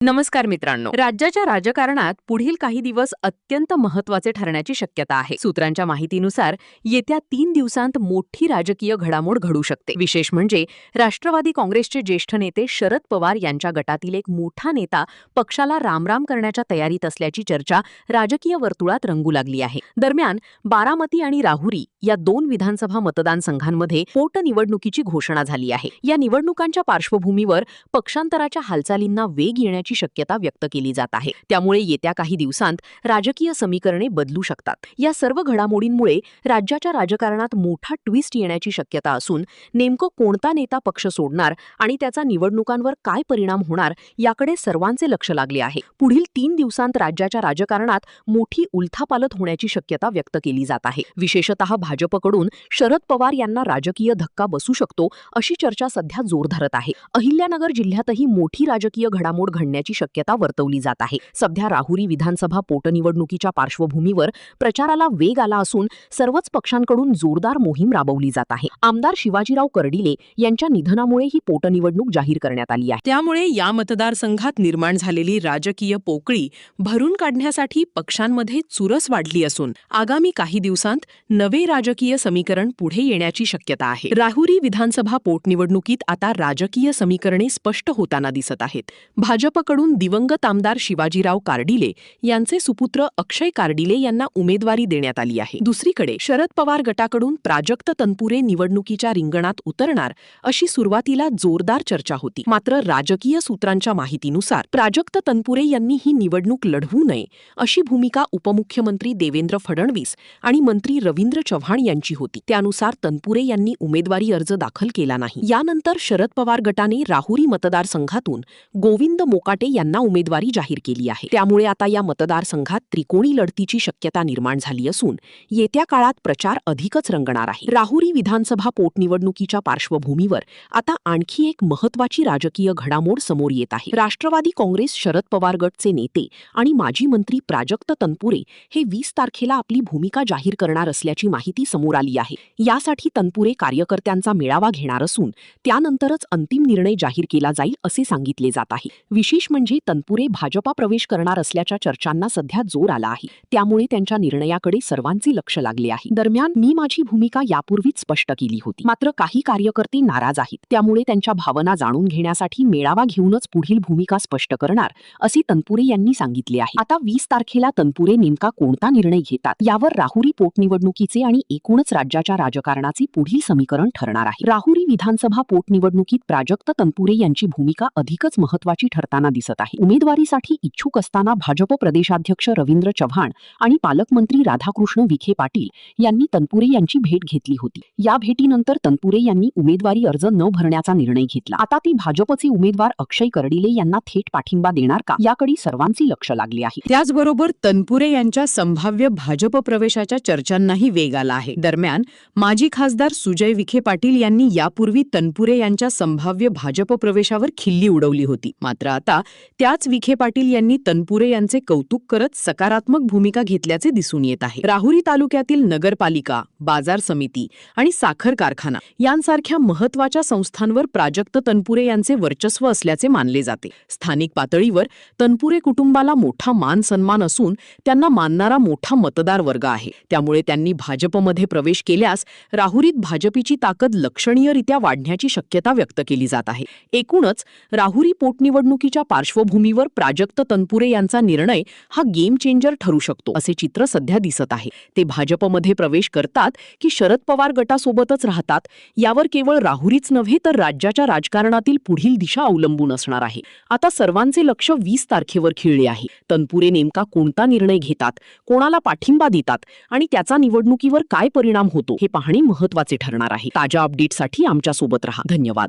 नमस्कार मित्रांनो, राज्याच्या राजकारणात पुढील काही दिवस अत्यंत महत्त्वाचे ठरण्याची शक्यता आहे. सूत्रांच्या माहितीनुसार येत्या 3 दिवसांत मोठी राजकीय घडामोड घडू शकते. विशेष म्हणजे राष्ट्रवादी काँग्रेसचे ज्येष्ठ नेते शरद पवार यांच्या गटातील एक मोठा नेता पक्षाला रामराम करण्याच्या तयारीत असल्याची चर्चा राजकीय वर्तुळात रंगू लागली आहे. दरम्यान बारामती आणि राहुरी या 2 विधानसभा मतदानसंघांमध्ये पोटनिवडणुकीची घोषणा झाली आहे. या निवडणुकांच्या पार्श्वभूमीवर पक्षांतराच्या हालचालींना वेग येण्याची शक्यता व्यक्त केली जात आहे. त्यामुळे येत्या काही दिवसांत राजकीय समीकरणे बदलू शकतात. या सर्व घडामोडींमुळे राज्याच्या राजकारणात मोठा ट्विस्ट येण्याची शक्यता असून नेमकं कोणता नेता पक्ष सोडणार आणि त्याचा निवडणुकांवर काय परिणाम होणार याकडे सर्वांचे लक्ष लागले आहे. पुढील 3 दिवसांत राज्याच्या राजकारणात मोठी उलथापालथ होण्याची शक्यता व्यक्त केली जात आहे. विशेषतः भाजपकडून शरद पवार यांना राजकीय धक्का बसू शकतो अशी चर्चा सध्या जोर धरत आहे. अहिल्यानगर जिल्ह्यातही मोठी राजकीय घडामोड घडण्याची शक्यता वर्तवली जात आहे. सध्या राहुरी विधानसभा पोटनिवडणुकीच्या पार्श्वभूमीवर प्रचाराला वेग आला असून सर्वच पक्षांकडून जोरदार मोहीम राबवली जात आहे. आमदार शिवाजीराव कर्डिले यांच्या निधनामुळे ही पोटनिवडणूक जाहीर करण्यात आली आहे. त्यामुळे या मतदारसंघात निर्माण झालेली राजकीय पोकळी भरून काढण्यासाठी पक्षांमध्ये चुरस वाढली असून आगामी काही दिवसांत नवे राजकीय समीकरण पुढे येण्याची शक्यता आहे. राहुरी विधानसभा पोटनिवडणुकीत आता राजकीय समीकरणे स्पष्ट होताना दिसत आहेत. भाजपकडून दिवंगत आमदार शिवाजीराव कार्डिले यांचे सुपुत्र अक्षय कार्डिले यांना उमेदवारी देण्यात आली आहे. दुसरीकडे शरद पवार गटाकडून प्राजक्त तनपुरे निवडणुकीच्या रिंगणात उतरणार अशी सुरुवातीला जोरदार चर्चा होती. मात्र राजकीय सूत्रांच्या माहितीनुसार प्राजक्त तनपुरे यांनी ही निवडणूक लढवू नये अशी भूमिका उपमुख्यमंत्री देवेंद्र फडणवीस आणि मंत्री रवींद्र चव्हाण यांची होती. त्यानुसार तनपुरे यांनी उमेदवारी अर्ज दाखल केला नाही. यानंतर शरद पवार गटाने राहुरी मतदारसंघातून गोविंद मोकाटे यांना उमेदवारी जाहीर केली आहे. त्यामुळे आता या मतदारसंघात त्रिकोणी लढतीची शक्यता निर्माण झाली असून येत्या काळात प्रचार अधिकच रंगणार आहे. राहुरी विधानसभा पोटनिवडणुकीच्या पार्श्वभूमीवर आता आणखी एक महत्त्वाची राजकीय घडामोड समोर येत आहे. राष्ट्रवादी काँग्रेस शरद पवार गटचे नेते आणि माजी मंत्री प्राजक्त तनपुरे हे 20 तारखेला आपली भूमिका जाहीर करणार असल्याची माहिती समोर आली आहे. यासाठी तनपुरे कार्यकर्त्यांचा मेळावा घेणार असून त्यानंतरच अंतिम निर्णय जाहीर केला जाईल असे सांगितले जात आहे. विशेष म्हणजे तनपुरे भाजपा प्रवेश करणार असल्याच्या चर्चांना सध्या जोर आला आहे. त्यामुळे त्यांच्या निर्णयाकडे सर्वांचे लक्ष लागले आहे. दरम्यान मी माझी भूमिका यापूर्वीच स्पष्ट केली होती. मात्र काही कार्यकर्ते नाराज आहेत. त्यामुळे त्यांच्या भावना जाणून घेण्यासाठी मेळावा घेऊनच पुढील भूमिका स्पष्ट करणार असे तनपुरे यांनी सांगितले आहे. आता 20 तारखेला तनपुरे नेमका कोणता निर्णय घेतात यावर राहुरी पोटनिवडणुकीचे आणि एकूणच राज्याच्या राजकारणाचे पुढील समीकरण ठरणार आहे. राहुरी विधानसभा पोटनिवडणुकीत प्राजक्त तनपुरे यांची भूमिका अधिकच महत्त्वाची ठरताना दिसत आहे. उमेदवारीसाठी इच्छुक असताना भाजप प्रदेशाध्यक्ष रवींद्र चव्हाण आणि पालकमंत्री राधाकृष्ण विखे पाटील यांनी तनपुरे यांची भेट घेतली होती. या भेटीनंतर तनपुरे यांनी उमेदवारी अर्ज न भरण्याचा निर्णय घेतला. आता ती भाजपचे उमेदवार अक्षय कर्डिले यांना थेट पाठिंबा देणार का याकडे सर्वांचे लक्ष लागले आहे. त्याचबरोबर तनपुरे यांच्या संभाव्य भाजप प्रवेशाच्या चर्चांनाही वेग आला आहे. दरम्यान माजी खासदार सुजय विखे पाटील यांनी यापूर्वी तनपुरे यांच्या संभाव्य भाजप प्रवेशावर खिल्ली उडवली होती. मात्र आता त्याच विखे पाटील यांनी तनपुरे यांचे कौतुक करत सकारात्मक भूमिका घेतल्याचे दिसून येत आहे. राहुरी तालुक्यातील नगरपालिका, बाजार समिती आणि साखर कारखाना यांसारख्या महत्त्वाच्या संस्थांवर प्राजक्त तनपुरे यांचे वर्चस्व असल्याचे मानले जाते. स्थानिक पातळीवर तनपुरे कुटुंबाला मोठा मान सन्मान असून त्यांना मानणारा मोठा मतदार वर्ग आहे. त्यामुळे त्यांनी भाजपमध्ये प्रवेश केल्यास राहुरीत भाजपची ताकद लक्षणीयरित्या वाढण्याची शक्यता व्यक्त केली जात आहे. एकूणच राहुरी पोटनिवडणुकीच्या पार्श्वभूमीवर प्राजक्त तनपुरे यांचा निर्णय हा गेम चेंजर ठरू शकतो असे चित्र सध्या दिसत आहे. ते भाजपमध्ये प्रवेश करतात की शरद पवार गटासोबतच राहतात यावर केवळ राहुरीच नव्हे तर राज्याच्या राजकारणातील पुढील दिशा अवलंबून असणार आहे. आता सर्वांचे लक्ष 20 तारखेवर खिळले आहे. तनपुरे नेमका कोणता निर्णय घेतात, कोणाला पाठिंबा देतात आणि त्याचा निवडणुकीवर काय परिणाम होतो हे पाहणे महत्त्वाचे ठरणार आहे. ताज्या अपडेटसाठी आमच्या सोबत रहा. धन्यवाद.